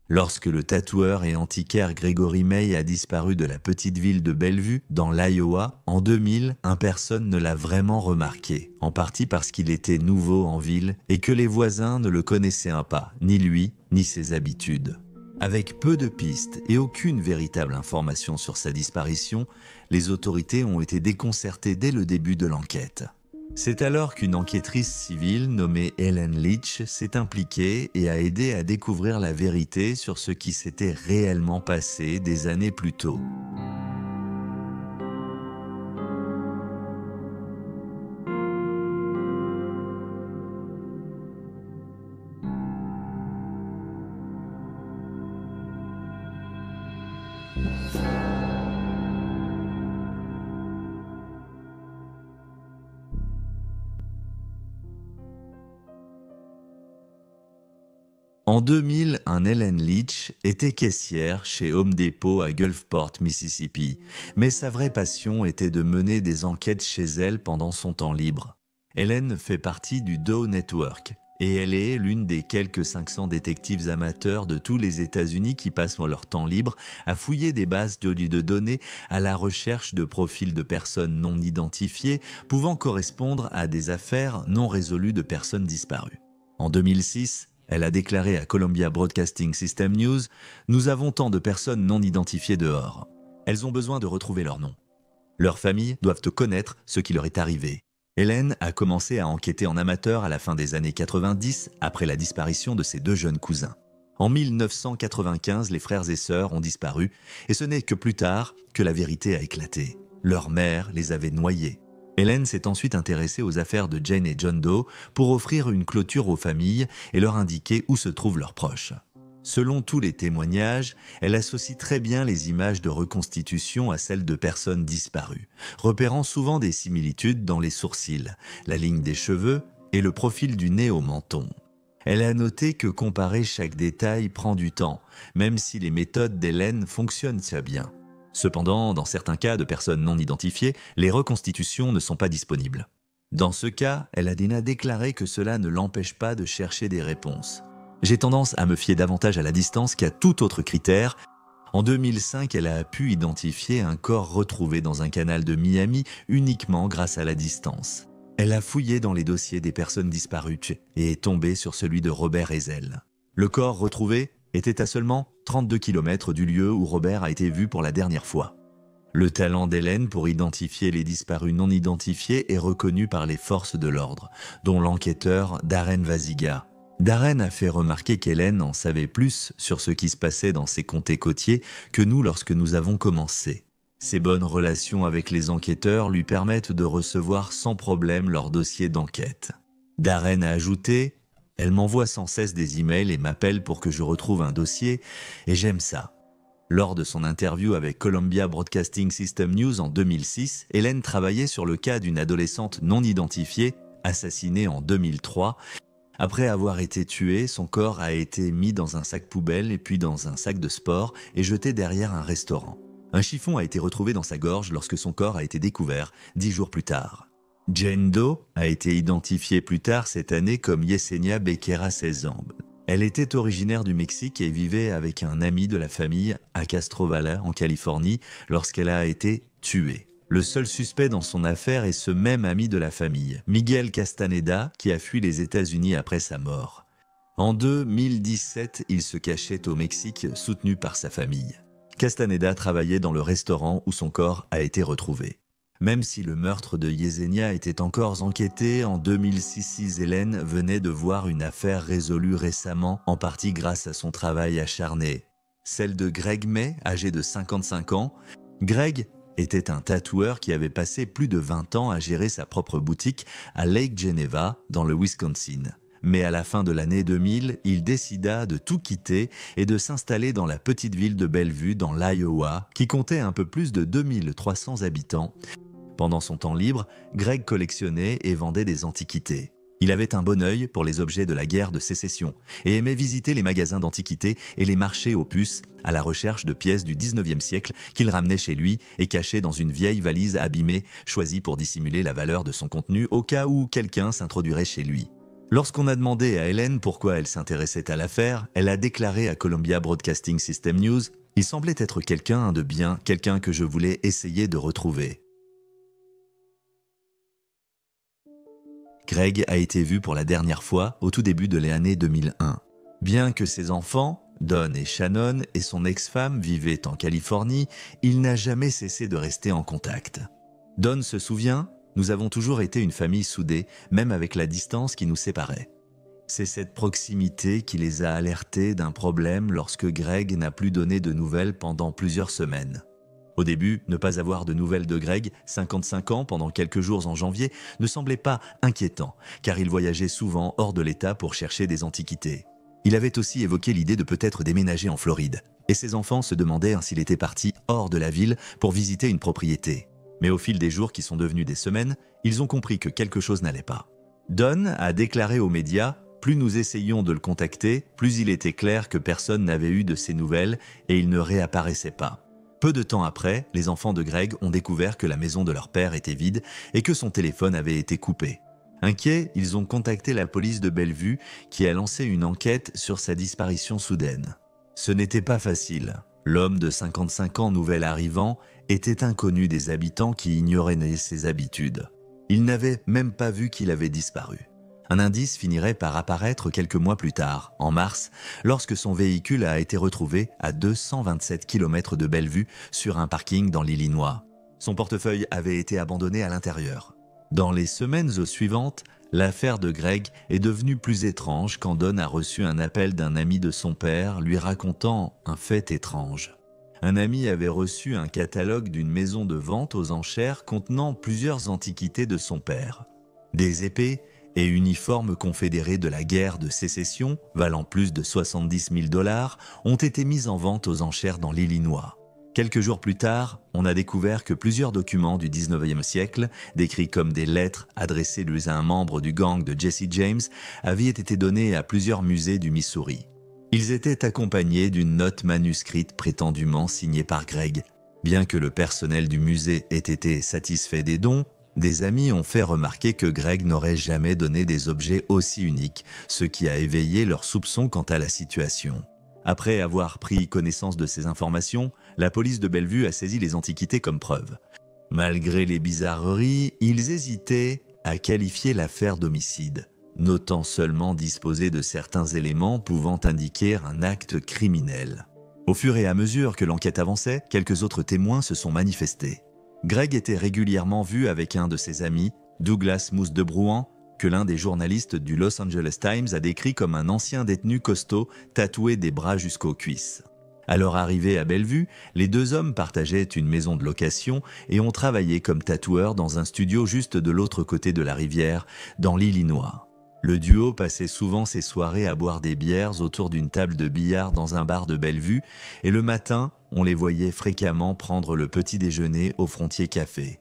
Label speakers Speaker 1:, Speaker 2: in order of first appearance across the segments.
Speaker 1: Lorsque le tatoueur et antiquaire Gregory May a disparu de la petite ville de Bellevue, dans l'Iowa, en 2000, personne ne l'a vraiment remarqué, en partie parce qu'il était nouveau en ville et que les voisins ne le connaissaient pas, ni lui, ni ses habitudes. Avec peu de pistes et aucune véritable information sur sa disparition, les autorités ont été déconcertées dès le début de l'enquête. C'est alors qu'une enquêtrice civile nommée Ellen Leach s'est impliquée et a aidé à découvrir la vérité sur ce qui s'était réellement passé des années plus tôt. En 2000, Ellen Leach était caissière chez Home Depot à Gulfport, Mississippi, mais sa vraie passion était de mener des enquêtes chez elle pendant son temps libre. Ellen fait partie du Doe Network et elle est l'une des quelques 500 détectives amateurs de tous les États-Unis qui passent leur temps libre à fouiller des bases de données à la recherche de profils de personnes non identifiées pouvant correspondre à des affaires non résolues de personnes disparues. En 2006, elle a déclaré à Columbia Broadcasting System News « Nous avons tant de personnes non identifiées dehors. Elles ont besoin de retrouver leur nom. Leurs familles doivent connaître ce qui leur est arrivé. » Ellen a commencé à enquêter en amateur à la fin des années 90 après la disparition de ses deux jeunes cousins. En 1995, les frères et sœurs ont disparu et ce n'est que plus tard que la vérité a éclaté. Leur mère les avait noyés. Ellen s'est ensuite intéressée aux affaires de Jane et John Doe pour offrir une clôture aux familles et leur indiquer où se trouvent leurs proches. Selon tous les témoignages, elle associe très bien les images de reconstitution à celles de personnes disparues, repérant souvent des similitudes dans les sourcils, la ligne des cheveux et le profil du nez au menton. Elle a noté que comparer chaque détail prend du temps, même si les méthodes d'Ellen fonctionnent bien. Cependant, dans certains cas de personnes non identifiées, les reconstitutions ne sont pas disponibles. Dans ce cas, elle a déclaré que cela ne l'empêche pas de chercher des réponses. J'ai tendance à me fier davantage à la distance qu'à tout autre critère. En 2005, elle a pu identifier un corps retrouvé dans un canal de Miami uniquement grâce à la distance. Elle a fouillé dans les dossiers des personnes disparues et est tombée sur celui de Robert Ezel. Le corps retrouvé était à seulement 32 km du lieu où Robert a été vu pour la dernière fois. Le talent d'Ellen pour identifier les disparus non identifiés est reconnu par les forces de l'ordre, dont l'enquêteur Darren Vasiga. Darren a fait remarquer qu'Ellen en savait plus sur ce qui se passait dans ses comtés côtiers que nous lorsque nous avons commencé. Ses bonnes relations avec les enquêteurs lui permettent de recevoir sans problème leur dossier d'enquête. Darren a ajouté « Elle m'envoie sans cesse des emails et m'appelle pour que je retrouve un dossier, et j'aime ça. » Lors de son interview avec Columbia Broadcasting System News en 2006, Ellen travaillait sur le cas d'une adolescente non identifiée, assassinée en 2003. Après avoir été tuée, son corps a été mis dans un sac poubelle et puis dans un sac de sport et jeté derrière un restaurant. Un chiffon a été retrouvé dans sa gorge lorsque son corps a été découvert 10 jours plus tard. Jane Doe a été identifiée plus tard cette année comme Yesenia Becerra Cezambe. Elle était originaire du Mexique et vivait avec un ami de la famille à Castro Valley, en Californie, lorsqu'elle a été tuée. Le seul suspect dans son affaire est ce même ami de la famille, Miguel Castaneda, qui a fui les États-Unis après sa mort. En 2017, il se cachait au Mexique, soutenu par sa famille. Castaneda travaillait dans le restaurant où son corps a été retrouvé. Même si le meurtre de Yesenia était encore enquêté, en 2006, Ellen venait de voir une affaire résolue récemment, en partie grâce à son travail acharné. Celle de Greg May, âgé de 55 ans. Greg était un tatoueur qui avait passé plus de 20 ans à gérer sa propre boutique à Lake Geneva, dans le Wisconsin. Mais à la fin de l'année 2000, il décida de tout quitter et de s'installer dans la petite ville de Bellevue, dans l'Iowa, qui comptait un peu plus de 2300 habitants. Pendant son temps libre, Greg collectionnait et vendait des antiquités. Il avait un bon œil pour les objets de la guerre de sécession et aimait visiter les magasins d'antiquités et les marchés aux puces à la recherche de pièces du 19e siècle qu'il ramenait chez lui et cachait dans une vieille valise abîmée, choisie pour dissimuler la valeur de son contenu au cas où quelqu'un s'introduirait chez lui. Lorsqu'on a demandé à Helen pourquoi elle s'intéressait à l'affaire, elle a déclaré à Columbia Broadcasting System News « Il semblait être quelqu'un de bien, quelqu'un que je voulais essayer de retrouver. » Greg a été vu pour la dernière fois au tout début de l'année 2001. Bien que ses enfants, Don et Shannon, et son ex-femme vivaient en Californie, il n'a jamais cessé de rester en contact. Don se souvient, nous avons toujours été une famille soudée, même avec la distance qui nous séparait. C'est cette proximité qui les a alertés d'un problème lorsque Greg n'a plus donné de nouvelles pendant plusieurs semaines. Au début, ne pas avoir de nouvelles de Greg, 55 ans, pendant quelques jours en janvier, ne semblait pas inquiétant, car il voyageait souvent hors de l'État pour chercher des antiquités. Il avait aussi évoqué l'idée de peut-être déménager en Floride, et ses enfants se demandaient s'il était parti hors de la ville pour visiter une propriété. Mais au fil des jours qui sont devenus des semaines, ils ont compris que quelque chose n'allait pas. Don a déclaré aux médias « Plus nous essayions de le contacter, plus il était clair que personne n'avait eu de ses nouvelles et il ne réapparaissait pas. » Peu de temps après, les enfants de Greg ont découvert que la maison de leur père était vide et que son téléphone avait été coupé. Inquiets, ils ont contacté la police de Bellevue qui a lancé une enquête sur sa disparition soudaine. Ce n'était pas facile. L'homme de 55 ans nouvel arrivant était inconnu des habitants qui ignoraient ses habitudes. Ils n'avaient même pas vu qu'il avait disparu. Un indice finirait par apparaître quelques mois plus tard, en mars, lorsque son véhicule a été retrouvé à 227 km de Bellevue sur un parking dans l'Illinois. Son portefeuille avait été abandonné à l'intérieur. Dans les semaines suivantes, l'affaire de Greg est devenue plus étrange quand Don a reçu un appel d'un ami de son père lui racontant un fait étrange. Un ami avait reçu un catalogue d'une maison de vente aux enchères contenant plusieurs antiquités de son père. Des épées et uniformes confédérés de la guerre de sécession, valant plus de 70 000 $, ont été mis en vente aux enchères dans l'Illinois. Quelques jours plus tard, on a découvert que plusieurs documents du 19e siècle, décrits comme des lettres adressées à un membre du gang de Jesse James, avaient été donnés à plusieurs musées du Missouri. Ils étaient accompagnés d'une note manuscrite prétendument signée par Greg. Bien que le personnel du musée ait été satisfait des dons, des amis ont fait remarquer que Greg n'aurait jamais donné des objets aussi uniques, ce qui a éveillé leurs soupçons quant à la situation. Après avoir pris connaissance de ces informations, la police de Bellevue a saisi les antiquités comme preuve. Malgré les bizarreries, ils hésitaient à qualifier l'affaire d'homicide, notant seulement disposer de certains éléments pouvant indiquer un acte criminel. Au fur et à mesure que l'enquête avançait, quelques autres témoins se sont manifestés. Greg était régulièrement vu avec un de ses amis, Douglas Mousse de Brouhan, que l'un des journalistes du Los Angeles Times a décrit comme un ancien détenu costaud tatoué des bras jusqu'aux cuisses. À leur arrivée à Bellevue, les deux hommes partageaient une maison de location et ont travaillé comme tatoueurs dans un studio juste de l'autre côté de la rivière, dans l'Illinois. Le duo passait souvent ses soirées à boire des bières autour d'une table de billard dans un bar de Bellevue et le matin, on les voyait fréquemment prendre le petit déjeuner au Frontier Café.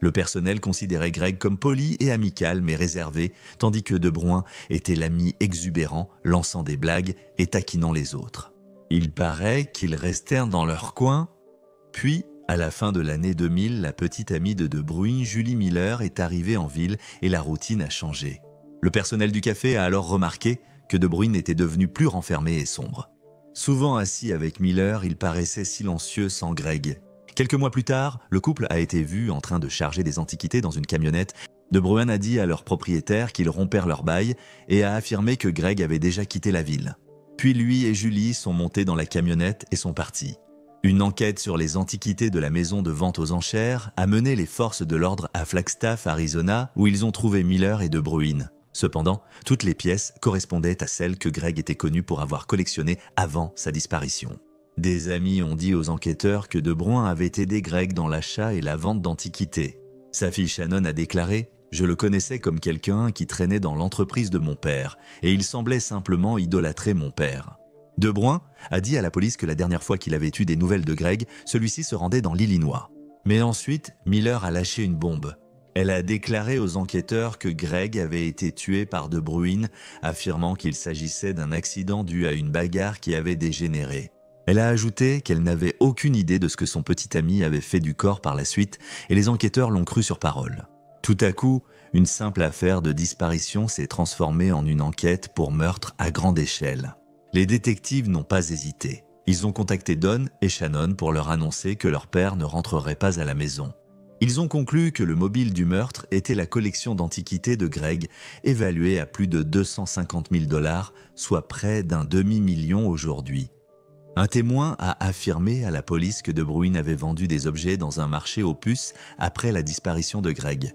Speaker 1: Le personnel considérait Greg comme poli et amical mais réservé, tandis que De Brouhan était l'ami exubérant, lançant des blagues et taquinant les autres. Il paraît qu'ils restèrent dans leur coin, puis, à la fin de l'année 2000, la petite amie de Brouhan, Julie Miller, est arrivée en ville et la routine a changé. Le personnel du café a alors remarqué que De Brouhan était devenu plus renfermé et sombre. Souvent assis avec Miller, il paraissait silencieux sans Greg. Quelques mois plus tard, le couple a été vu en train de charger des antiquités dans une camionnette. De Brouhan a dit à leur propriétaire qu'ils rompèrent leur bail et a affirmé que Greg avait déjà quitté la ville. Puis lui et Julie sont montés dans la camionnette et sont partis. Une enquête sur les antiquités de la maison de vente aux enchères a mené les forces de l'ordre à Flagstaff, Arizona, où ils ont trouvé Miller et De Brouhan. Cependant, toutes les pièces correspondaient à celles que Greg était connu pour avoir collectionnées avant sa disparition. Des amis ont dit aux enquêteurs que De Brouhan avait aidé Greg dans l'achat et la vente d'antiquités. Sa fille Shannon a déclaré « Je le connaissais comme quelqu'un qui traînait dans l'entreprise de mon père, et il semblait simplement idolâtrer mon père. » De Brouhan a dit à la police que la dernière fois qu'il avait eu des nouvelles de Greg, celui-ci se rendait dans l'Illinois. Mais ensuite, Miller a lâché une bombe. Elle a déclaré aux enquêteurs que Greg avait été tué par De Brouhan, affirmant qu'il s'agissait d'un accident dû à une bagarre qui avait dégénéré. Elle a ajouté qu'elle n'avait aucune idée de ce que son petit ami avait fait du corps par la suite et les enquêteurs l'ont cru sur parole. Tout à coup, Une simple affaire de disparition s'est transformée en une enquête pour meurtre à grande échelle. Les détectives n'ont pas hésité. Ils ont contacté Don et Shannon pour leur annoncer que leur père ne rentrerait pas à la maison. Ils ont conclu que le mobile du meurtre était la collection d'antiquités de Greg, évaluée à plus de 250 000 $, soit près d'un demi-million aujourd'hui. Un témoin a affirmé à la police que De Bruyn avait vendu des objets dans un marché aux puces après la disparition de Greg.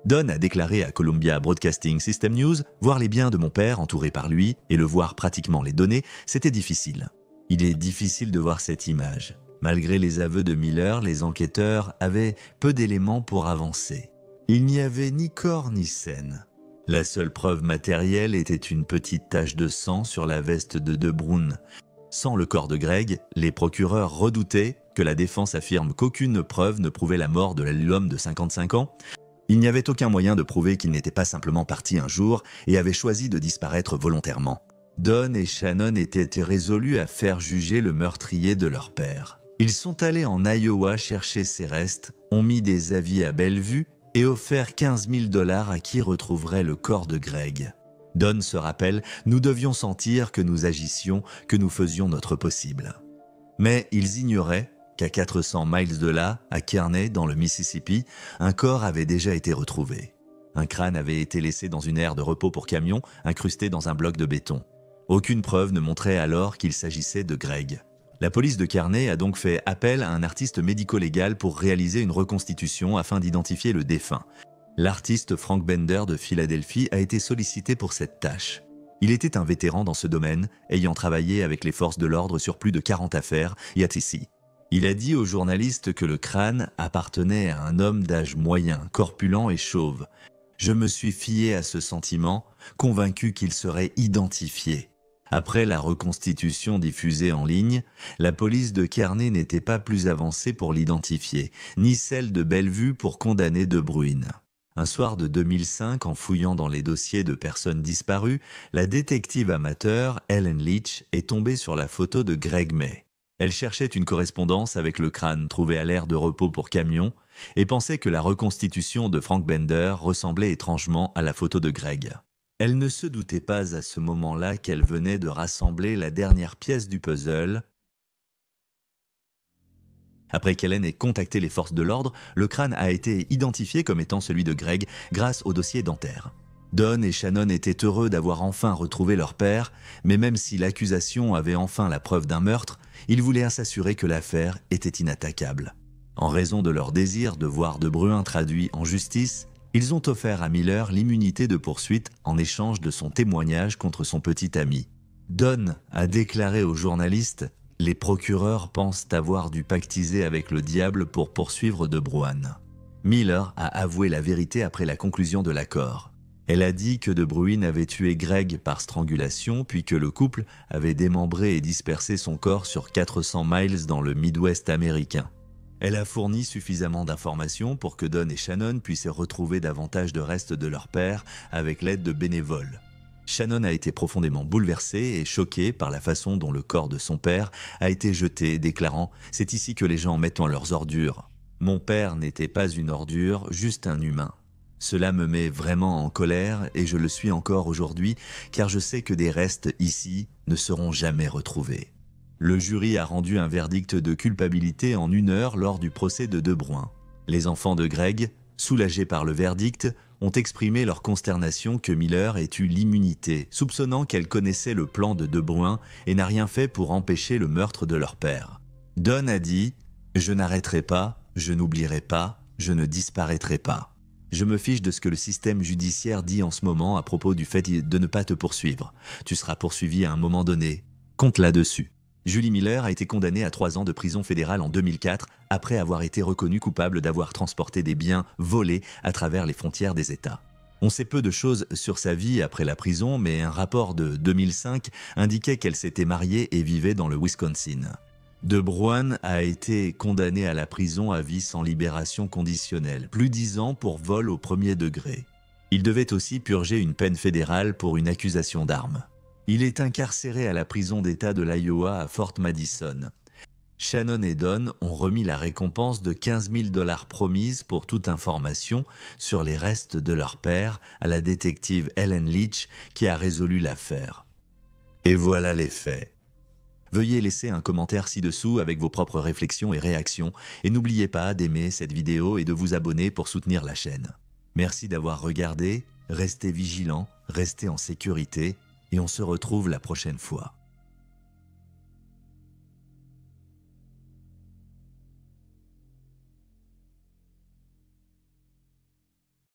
Speaker 1: Don a déclaré à Columbia Broadcasting System News « Voir les biens de mon père entourés par lui et le voir pratiquement les donner, c'était difficile. Il est difficile de voir cette image. Malgré les aveux de Miller, les enquêteurs avaient peu d'éléments pour avancer. Il n'y avait ni corps ni scène. La seule preuve matérielle était une petite tache de sang sur la veste de Bruyn. Sans le corps de Greg, les procureurs redoutaient que la défense affirme qu'aucune preuve ne prouvait la mort de l'homme de 55 ans. Il n'y avait aucun moyen de prouver qu'il n'était pas simplement parti un jour et avait choisi de disparaître volontairement. Don et Shannon étaient résolus à faire juger le meurtrier de leur père. Ils sont allés en Iowa chercher ses restes, ont mis des avis à Bellevue et offert 15 000 $ à qui retrouverait le corps de Greg. Don se rappelle « Nous devions sentir que nous agissions, que nous faisions notre possible. » Mais ils ignoraient qu'à 400 miles de là, à Kearney, dans le Mississippi, un corps avait déjà été retrouvé. Un crâne avait été laissé dans une aire de repos pour camions, incrusté dans un bloc de béton. Aucune preuve ne montrait alors qu'il s'agissait de Greg. La police de Kearney a donc fait appel à un artiste médico-légal pour réaliser une reconstitution afin d'identifier le défunt. L'artiste Frank Bender de Philadelphie a été sollicité pour cette tâche. Il était un vétéran dans ce domaine, ayant travaillé avec les forces de l'ordre sur plus de 40 affaires ici. Il a dit aux journalistes que le crâne appartenait à un homme d'âge moyen, corpulent et chauve. Je me suis fié à ce sentiment, convaincu qu'il serait identifié. Après la reconstitution diffusée en ligne, la police de Kearney n'était pas plus avancée pour l'identifier, ni celle de Bellevue pour condamner De Bruyn. Un soir de 2005, en fouillant dans les dossiers de personnes disparues, la détective amateur Ellen Leach est tombée sur la photo de Greg May. Elle cherchait une correspondance avec le crâne trouvé à l'aire de repos pour camion et pensait que la reconstitution de Frank Bender ressemblait étrangement à la photo de Greg. Elle ne se doutait pas à ce moment-là qu'elle venait de rassembler la dernière pièce du puzzle. Après qu'Hélène ait contacté les forces de l'ordre, le crâne a été identifié comme étant celui de Greg grâce au dossier dentaire. Don et Shannon étaient heureux d'avoir enfin retrouvé leur père, mais même si l'accusation avait enfin la preuve d'un meurtre, ils voulaient s'assurer que l'affaire était inattaquable. En raison de leur désir de voir De Bruyn traduit en justice, ils ont offert à Miller l'immunité de poursuite en échange de son témoignage contre son petit ami. Don a déclaré aux journalistes « Les procureurs pensent avoir dû pactiser avec le diable pour poursuivre De Bruyn. » Miller a avoué la vérité après la conclusion de l'accord. Elle a dit que De Bruyn avait tué Greg par strangulation, puis que le couple avait démembré et dispersé son corps sur 400 miles dans le Midwest américain. Elle a fourni suffisamment d'informations pour que Don et Shannon puissent retrouver davantage de restes de leur père avec l'aide de bénévoles. Shannon a été profondément bouleversée et choquée par la façon dont le corps de son père a été jeté, déclarant « C'est ici que les gens mettent leurs ordures. Mon père n'était pas une ordure, juste un humain. Cela me met vraiment en colère et je le suis encore aujourd'hui car je sais que des restes ici ne seront jamais retrouvés. » Le jury a rendu un verdict de culpabilité en 1 heure lors du procès de De Bruyn. Les enfants de Greg, soulagés par le verdict, ont exprimé leur consternation que Miller ait eu l'immunité, soupçonnant qu'elle connaissait le plan de Bruyn et n'a rien fait pour empêcher le meurtre de leur père. Don a dit « Je n'arrêterai pas, je n'oublierai pas, je ne disparaîtrai pas. Je me fiche de ce que le système judiciaire dit en ce moment à propos du fait de ne pas te poursuivre. Tu seras poursuivi à un moment donné. Compte là-dessus. » Julie Miller a été condamnée à 3 ans de prison fédérale en 2004 après avoir été reconnue coupable d'avoir transporté des biens volés à travers les frontières des États. On sait peu de choses sur sa vie après la prison, mais un rapport de 2005 indiquait qu'elle s'était mariée et vivait dans le Wisconsin. De Bruyn a été condamné à la prison à vie sans libération conditionnelle, plus 10 ans pour vol au premier degré. Il devait aussi purger une peine fédérale pour une accusation d'armes. Il est incarcéré à la prison d'État de l'Iowa à Fort Madison. Shannon et Don ont remis la récompense de 15 000 $ promise pour toute information sur les restes de leur père à la détective Ellen Leach qui a résolu l'affaire. Et voilà les faits. Veuillez laisser un commentaire ci-dessous avec vos propres réflexions et réactions et n'oubliez pas d'aimer cette vidéo et de vous abonner pour soutenir la chaîne. Merci d'avoir regardé, restez vigilants, restez en sécurité et on se retrouve la prochaine fois.